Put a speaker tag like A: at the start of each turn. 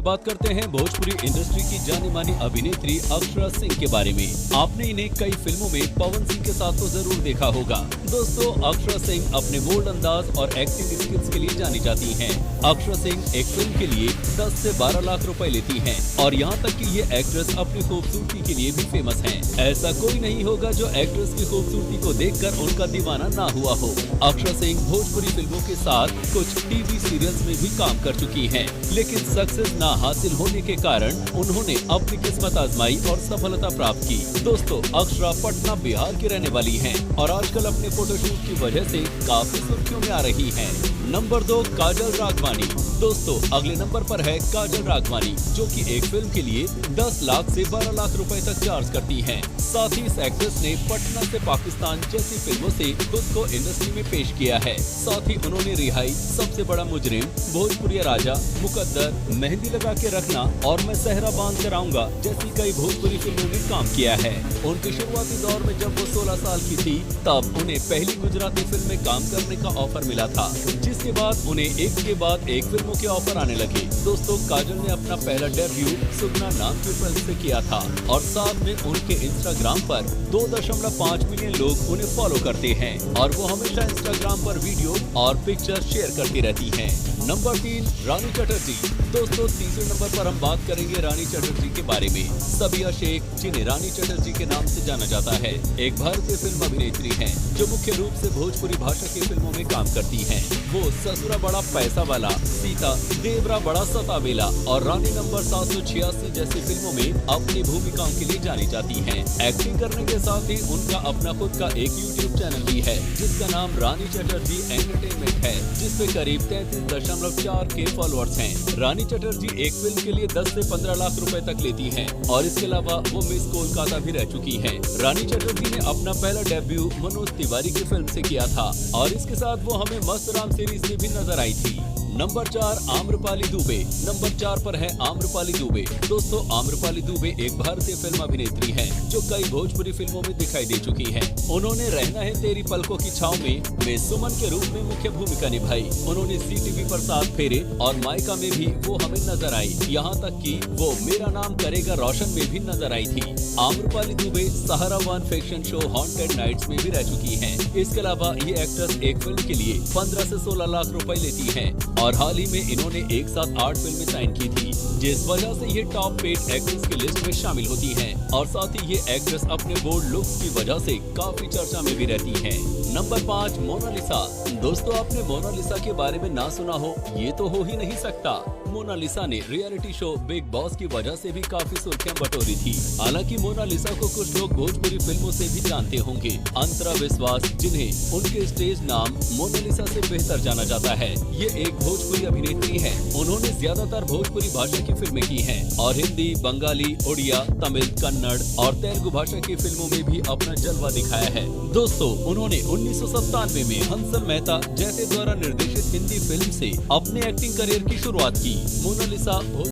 A: बात करते हैं भोजपुरी इंडस्ट्री की जानी मानी अभिनेत्री अक्षरा सिंह के बारे में। आपने इन्हें कई फिल्मों में पवन सिंह के साथ तो जरूर देखा होगा। दोस्तों, अक्षरा सिंह अपने बोल्ड अंदाज और एक्टिंग स्किल्स के लिए जानी जाती हैं। अक्षरा सिंह एक फिल्म के लिए 10 से 12 लाख रुपए लेती हैं और यहाँ तक कि ये एक्ट्रेस अपनी खूबसूरती के लिए भी फेमस हैं। ऐसा कोई नहीं होगा जो एक्ट्रेस की खूबसूरती को देखकर उनका दीवाना ना हुआ हो। अक्षरा सिंह भोजपुरी फिल्मों के साथ कुछ टीवी सीरियल्स में भी काम कर चुकी हैं, लेकिन सक्सेस ना हासिल होने के कारण उन्होंने अपनी किस्मत आजमाई और सफलता प्राप्त की। दोस्तों, अक्षरा पटना बिहार की रहने वाली हैं और आजकल अपने फोटोशूट की वजह से काफी सुर्खियों में आ रही हैं। नंबर 2, काजल राघवानी। दोस्तों, अगले नंबर पर है काजल राघवानी, जो कि एक फिल्म के लिए 10 लाख से 12 लाख रुपए तक चार्ज करती हैं। साथ ही इस एक्ट्रेस ने पटना से पाकिस्तान जैसी फिल्मों से खुद को इंडस्ट्री में पेश किया है। साथ ही उन्होंने रिहाई, सबसे बड़ा मुजरिम, भोजपुरिया राजा, मुकद्दर, मेहंदी लगा के रखना और मैं सहरा बांध कर आऊंगा जैसी कई भोजपुरी फिल्मों में काम किया है। उनके शुरुआती दौर में जब वो 16 साल की थी, तब उन्हें पहली गुजराती फिल्म में काम करने का ऑफर मिला था, जिसके बाद उन्हें एक के बाद एक फिल्मों के ऑफर आने लगे। दोस्तों, काजल ने अपना पहला डेब्यू सुगना नाम की फिल्म से किया था और साथ में उनके इंस्टाग्राम पर 2.5 मिलियन लोग उन्हें फॉलो करते हैं और वो हमेशा इंस्टाग्राम पर वीडियो और पिक्चर शेयर करती रहती हैं। नंबर 3, रानी चटर्जी। दोस्तों, तीसरे नंबर पर हम बात करेंगे रानी चटर्जी के बारे में। सबिया शेख, जिन्हें रानी चटर्जी के नाम से जाना जाता है, एक भारतीय फिल्म अभिनेत्री हैं जो मुख्य रूप से भोजपुरी भाषा की फिल्मों में काम करती हैं। वो ससुरा बड़ा पैसा वाला, सीता, देवरा बड़ा सतावेला और रानी नंबर 786 जैसी फिल्मों में अपनी भूमिकाओं के लिए जानी जाती हैं। एक्टिंग करने के साथ ही उनका अपना खुद का एक यूट्यूब चैनल भी है, जिसका नाम रानी चटर्जी एंटरटेनमेंट है, जिसपे करीब 33.4 के फॉलोअर्स हैं। रानी चटर्जी एक फिल्म के लिए 10 से 15 लाख रुपए तक लेती हैं और इसके अलावा वो मिस कोलकाता भी रह चुकी हैं। रानी चटर्जी ने अपना पहला डेब्यू मनोज तिवारी की फिल्म से किया था और इसके साथ वो हमें मस्त राम सीरीज में भी नजर आई थी। नंबर 4, आम्रपाली दुबे। नंबर 4 पर है आम्रपाली दुबे। दोस्तों, आम्रपाली दुबे एक भारतीय फिल्म अभिनेत्री हैं जो कई भोजपुरी फिल्मों में दिखाई दे चुकी हैं। उन्होंने रहना है तेरी पलकों की छाव में सुमन के रूप में मुख्य भूमिका निभाई। उन्होंने ZTV पर 7 फेरे और मायका में भी वो हमें नजर आई। यहाँ तक कि वो मेरा नाम करेगा रोशन में भी नजर आई थी। आम्रपाली दुबे सहारा 1 फिक्शन शो हॉन्टेड नाइट्स में भी रह चुकी हैं। इसके अलावा ये एक्ट्रेस एक फिल्म के लिए 15 से 16 लाख रुपए लेती हैं और हाल ही में इन्होंने एक साथ 8 फिल्में साइन की थी, जिस वजह से ये टॉप पेड एक्ट्रेस की लिस्ट में शामिल होती हैं और साथ ही ये एक्ट्रेस अपने बोल्ड लुक्स की वजह से काफी चर्चा में भी रहती हैं। Number 5, Mona Lisa. दोस्तों, आपने मोनालिसा के बारे में ना सुना हो ये तो हो ही नहीं सकता। मोनालिसा ने रियलिटी शो बिग बॉस की वजह से भी काफी सुर्खियां बटोरी थी। हालांकि मोनालिसा को कुछ लोग भोजपुरी फिल्मों से भी जानते होंगे। अंतरा विश्वास, जिन्हें उनके स्टेज नाम मोनालिसा से बेहतर जाना जाता है, ये एक भोजपुरी अभिनेत्री है। उन्होंने ज्यादातर भोजपुरी भाषा की फिल्में की हैं और हिंदी, बंगाली, उड़िया, तमिल, कन्नड़ और तेलुगु भाषा की फिल्मों में भी अपना जलवा दिखाया है। दोस्तों, उन्होंने 1997 में हंसल मेहता जैसे द्वारा निर्देशित हिंदी फिल्म से अपने एक्टिंग करियर की शुरुआत की। मोनालिसा